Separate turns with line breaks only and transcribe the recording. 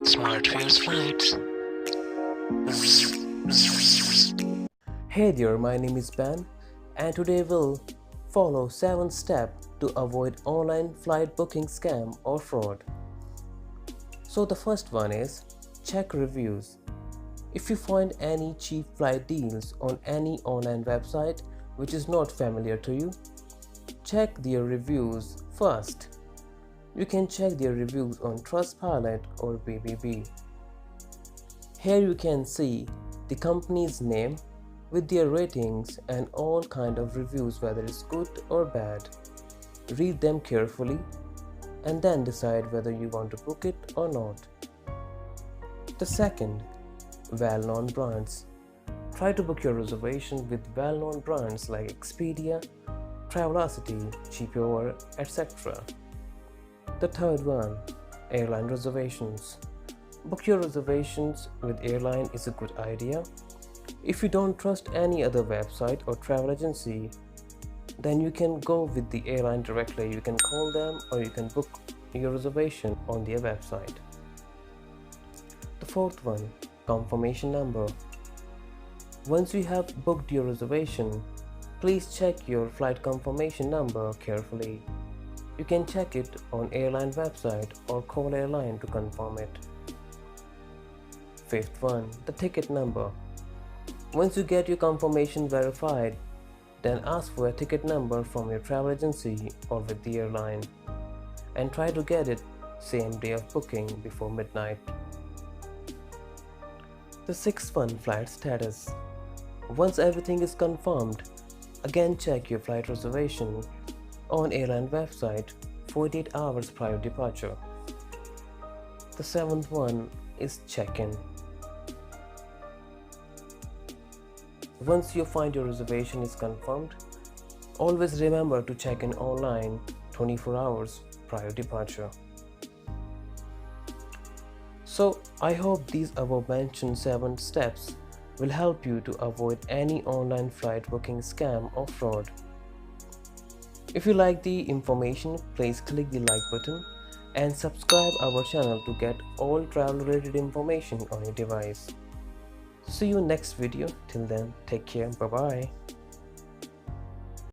SmartFaresFlights.
Hey there, my name is Ben, and today we'll follow 7 steps to avoid online flight booking scam or fraud. So the first one is check reviews. If you find any cheap flight deals on any online website which is not familiar to you, check their reviews first. You can check their reviews on Trustpilot or BBB. Here you can see the company's name with their ratings and all kind of reviews, whether it's good or bad. Read them carefully and then decide whether you want to book it or not. The second, well-known brands. Try to book your reservation with well-known brands like Expedia, Travelocity, Cheaper, etc. The third one, airline reservations. Book your reservations with airline is a good idea. If you don't trust any other website or travel agency, then you can go with the airline directly. You can call them or you can book your reservation on their website. The fourth one, confirmation number. Once you have booked your reservation, please check your flight confirmation number carefully. You can check it on airline website or call airline to confirm it. Fifth one, the ticket number. Once you get your confirmation verified, then ask for a ticket number from your travel agency or with the airline and try to get it same day of booking before midnight. The sixth one, flight status. Once everything is confirmed, again check your flight reservation on airline website 48 hours prior departure. The seventh one is check-in. Once you find your reservation is confirmed, always remember to check in online 24 hours prior departure. So I hope these above mentioned 7 steps will help you to avoid any online flight booking scam or fraud. If you like the information, please click the like button and subscribe our channel to get all travel related information on your device. See you next video. Till then, take care. Bye bye.